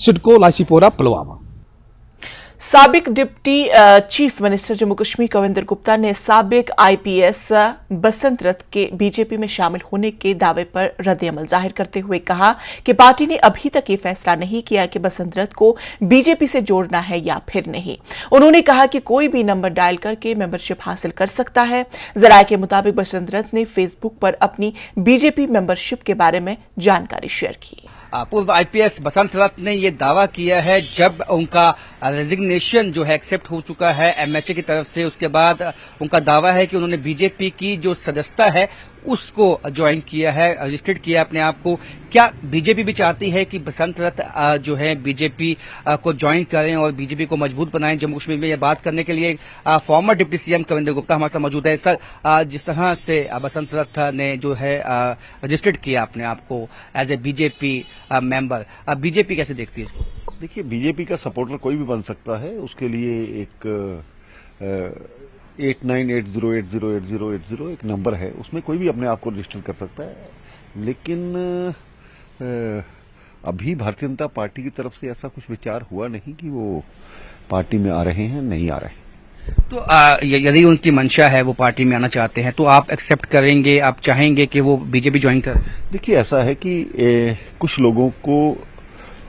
सिडको लासीपोरा पुलवामा। साबिक deputy chief minister Jammu Kashmir Kavinder Gupta ने साबिक आईपीएस बसंत रथ के बीजेपी में शामिल होने के दावे पर रद्द-ए-अमल जाहिर करते हुए कहा कि पार्टी ने अभी तक ये फैसला नहीं किया कि बसंत रथ को बीजेपी से जोड़ना है या फिर नहीं। उन्होंने कहा कि कोई भी नंबर डायल करके मेंबरशिप हासिल कर सकता है। जराये के मुताबिक बसंत रथ ने फेसबुक पर अपनी बीजेपी मेंबरशिप के बारे में जानकारी शेयर की। पूर्व आईपीएस बसंत रथ ने ये दावा किया है जब उनका रेजिग्नेशन जो है एक्सेप्ट हो चुका है एमएचए की तरफ से, उसके बाद उनका दावा है कि उन्होंने बीजेपी की जो सदस्यता है उसको ज्वाइन किया है, रजिस्टर्ड किया अपने आप को। क्या बीजेपी भी चाहती है कि बसंत रथ जो है बीजेपी को ज्वाइन करें और बीजेपी को मजबूत बनाएं जम्मू कश्मीर में? ये बात करने के लिए farmer deputy CM Kavinder Gupta हमारे साथ मौजूद है। सर, जिस तरह से बसंत रथ ने जो है रजिस्टर्ड किया अपने आप को as a BJP member, BJP कैसे देखती है इसको? देखिए, बीजेपी का सपोर्टर कोई भी बन सकता है। उसके लिए एक 8980808080 एक नंबर है, उसमें कोई भी अपने आप को रजिस्टर कर सकता है। लेकिन अभी भारतीय जनता पार्टी की तरफ से ऐसा कुछ विचार हुआ नहीं कि वो पार्टी में आ रहे हैं, नहीं आ रहे हैं। तो यदि उनकी मंशा है वो पार्टी में आना चाहते हैं तो आप एक्सेप्ट करेंगे, आप चाहेंगे कि वो बीजेपी ज्वाइन करें? देखिए, ऐसा है कि कुछ लोगों को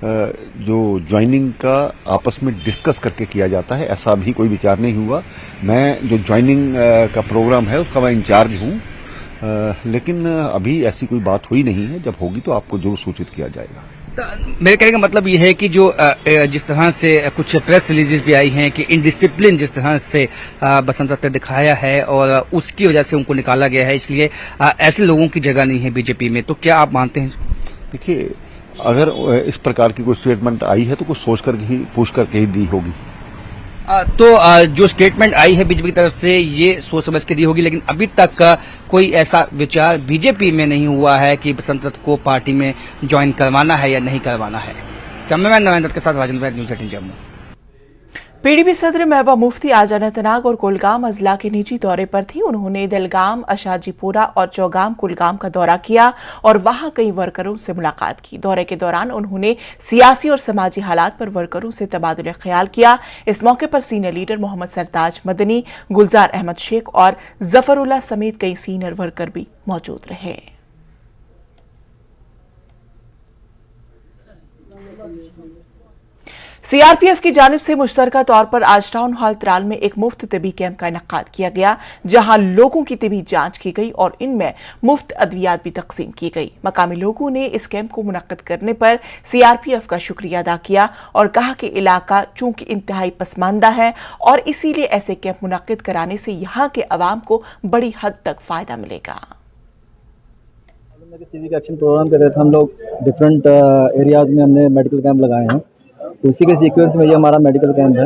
जो ज्वाइनिंग का आपस में डिस्कस करके किया जाता है, ऐसा भी कोई विचार नहीं हुआ। मैं जो ज्वाइनिंग का प्रोग्राम है उसका मैं इंचार्ज हूं, लेकिन अभी ऐसी कोई बात हुई नहीं है। जब होगी तो आपको जरूर सूचित किया जाएगा। मेरे कहने का मतलब ये है कि जो जिस तरह से कुछ प्रेस रिलीजेस भी आई हैं कि इनडिसिप्लिन जिस तरह से बसंत रथ ने दिखाया है और उसकी वजह से उनको निकाला गया है, इसलिए ऐसे लोगों की जगह नहीं है बीजेपी में, तो क्या आप मानते हैं? देखिए, अगर इस प्रकार की कोई स्टेटमेंट आई है तो कुछ सोच कर ही पूछ करके ही दी होगी। तो जो स्टेटमेंट आई है बीजेपी की तरफ से ये सोच समझ के दी होगी, लेकिन अभी तक कोई ऐसा विचार बीजेपी में नहीं हुआ है कि बसंत रथ को पार्टी में ज्वाइन करवाना है या नहीं करवाना है। कैमरामैन नवीन दत्त के साथ राजेंद्र वैद, न्यूज़ 18 जम्मू। पीडीपी सदर महबूबा मुफ्ती आज अनंतनाग और कुलगाम अजला के निजी दौरे पर थी। उन्होंने दलगाम, अशाजीपुरा और चौगाम कुलगाम का दौरा किया और वहां कई वर्करों से मुलाकात की। दौरे के दौरान उन्होंने सियासी और समाजी हालात पर वर्करों से तबादुल ख्याल किया। इस मौके पर सीनियर लीडर मोहम्मद सरताज मदनी, गुलजार अहमद शेख और जफरुल्लाह समेत कई सीनियर वर्कर भी मौजूद रहे। सीआरपीएफ की जानिब से मुश्तरका तौर पर आज टाउन हॉल त्राल में एक मुफ्त तिबी कैंप का इनेकाद किया गया, जहां लोगों की तिबी जांच की गई और इनमें मुफ्त अद्वियात भी तकसीम की गई। मकामी लोगों ने इस कैंप को मुनक्किद करने पर सीआरपीएफ का शुक्रिया अदा किया और कहा कि इलाका चूंकि इंतहाई पसमानदा है और इसीलिए ऐसे कैंप मुनक्किद कराने से यहाँ के अवाम को बड़ी हद तक फायदा मिलेगा। सिविक एक्शन प्रोग्राम के तहत हम लोग डिफरेंट एरियाज में हमने मेडिकल कैंप लगाए हैं। उसी के सीक्वेंस में ये हमारा मेडिकल कैंप है।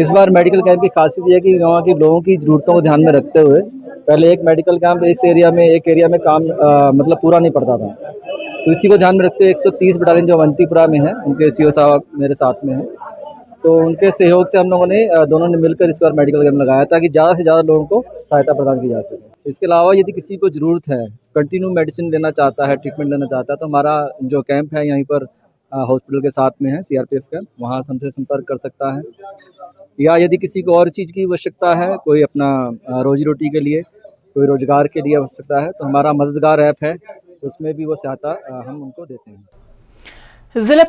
इस बार मेडिकल कैंप की खासियत ये है कि वहाँ के लोगों की ज़रूरतों को ध्यान में रखते हुए पहले एक मेडिकल कैंप इस एरिया में एक एरिया में काम मतलब पूरा नहीं पड़ता था, तो इसी को ध्यान में रखते हुए 130 बटालियन जो अवंतीपुरा में है, उनके सीओ साहब मेरे साथ में हैं, तो उनके सहयोग से हम लोगों ने दोनों ने मिलकर इस बार मेडिकल कैंप लगाया ताकि ज़्यादा से ज़्यादा लोगों को सहायता प्रदान की जा सके। इसके अलावा यदि किसी को ज़रूरत है, कंटिन्यू मेडिसिन लेना चाहता है, ट्रीटमेंट लेना चाहता है, तो हमारा जो कैंप है यहीं पर हॉस्पिटल के साथ में है सीआरपीएफ कैंप, वहाँ हमसे संपर्क कर सकता है। या यदि किसी को और चीज़ की आवश्यकता है, कोई अपना रोजी रोटी के लिए, कोई रोजगार के लिए आवश्यकता है, तो हमारा मददगार ऐप है, उसमें भी वो सहायता हम उनको देते हैं। जिला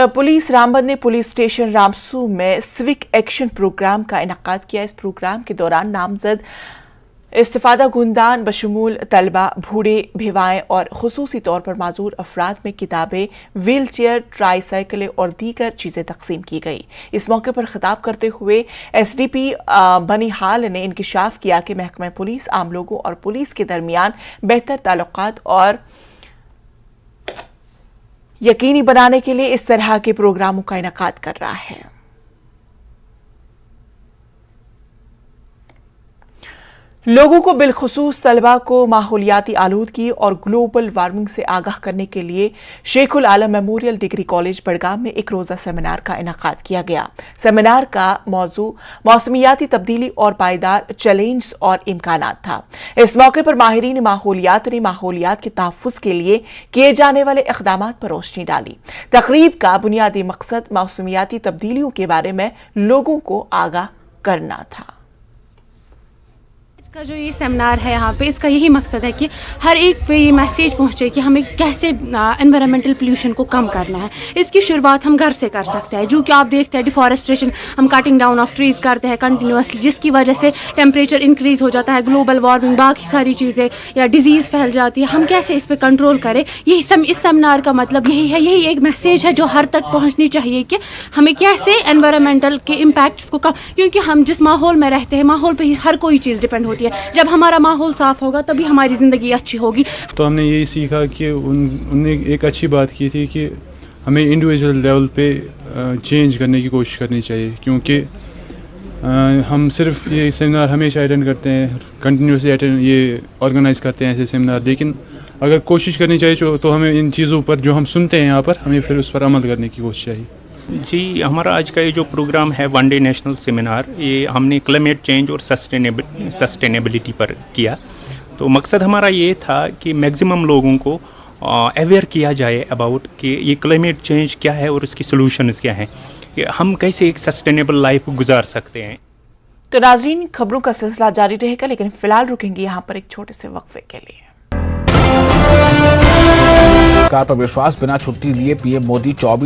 पुलिस रामबन ने पुलिस स्टेशन रामसू में सिविक एक्शन प्रोग्राम का इनेकाद किया। इस प्रोग्राम के दौरान नामजद इस्तिफादा गुंदान बशमूल तलबा, बूढ़े, भेवाएं और खुसूसी तौर पर माजूर अफराद में किताबें, व्हील चेयर, ट्राईसाइकिलें और दीगर चीजें तकसीम की गई। इस मौके पर खिताब करते हुए एसडीपी बनिहाल ने इंकिशाफ किया कि महकमा पुलिस आम लोगों और पुलिस के दरमियान बेहतर ताल्लुकात और यकीनी बनाने के लिए इस तरह के प्रोग्रामों का इनेकाद कर रहा है। लोगों को बिलखुसूस तलबा को माहौलियाती आलूदगी और ग्लोबल वार्मिंग से आगाह करने के लिए शेखुल आलम मेमोरियल डिग्री कॉलेज बड़गाम में एक रोजा सेमिनार का इनेकाद किया गया। सेमिनार का मौजू मौसमियाती तब्दीली और पायदार चैलेंज और इम्कानात था। इस मौके पर माहिरीन माहौलियात ने माहौलियात के तहफ़्फ़ुज़ के लिए किए जाने वाले इक़दामात पर रोशनी डाली। तक़रीब का बुनियादी मकसद मौसमियाती तब्दीलियों के बारे में लोगों को आगाह करना था। का जो ये सेमिनार है यहाँ पे, इसका यही मकसद है कि हर एक पे ये मैसेज पहुँचे कि हमें कैसे एनवायरमेंटल पोल्यूशन को कम करना है। इसकी शुरुआत हम घर से कर सकते हैं, जो कि आप देखते हैं डिफॉरेस्टेशन, हम कटिंग डाउन ऑफ ट्रीज़ करते हैं कंटिन्यूसली, जिसकी वजह से टेम्परेचर इंक्रीज़ हो जाता है, ग्लोबल वार्मिंग, बाकी सारी चीज़ें या डिजीज़ फैल जाती है। हम कैसे इस पर कंट्रोल करें, यही इस सेमिनार का मतलब यही है। यही एक मैसेज है जो हर तक पहुँचनी चाहिए कि हमें कैसे एनवायरमेंटल के इम्पैक्ट्स को कम, क्योंकि हम जिस माहौल में रहते हैं, माहौल पर ही हर कोई चीज़ डिपेंड होती है। जब हमारा माहौल साफ होगा तभी हमारी ज़िंदगी अच्छी होगी। तो हमने यही सीखा कि उनने एक अच्छी बात की थी कि हमें इंडिविजुअल लेवल पे चेंज करने की कोशिश करनी चाहिए, क्योंकि हम सिर्फ ये सेमिनार हमेशा अटेंड करते हैं, कंटिन्यूसली ये ऑर्गेनाइज करते हैं ऐसे सेमिनार, लेकिन अगर कोशिश करनी चाहिए तो हमें इन चीज़ों पर जो हम सुनते हैं यहाँ पर, हमें फिर उस पर अमल करने की कोशिश चाहिए। जी, हमारा आज का ये जो प्रोग्राम है वन डे नेशनल सेमिनार, ये हमने क्लाइमेट चेंज और सस्टेनेबिलिटी पर किया। तो मकसद हमारा ये था कि मैक्सिमम लोगों को अवेयर किया जाए अबाउट कि ये क्लाइमेट चेंज क्या है और इसकी सॉल्यूशंस क्या हैं, कि हम कैसे एक सस्टेनेबल लाइफ गुजार सकते हैं। तो नाज़रीन, खबरों का सिलसिला जारी रहेगा, लेकिन फिलहाल रुकेंगे यहाँ पर एक छोटे से वक्फे के लिए। पर विश्वास बिना छुट्टी लिए पीएम मोदी 24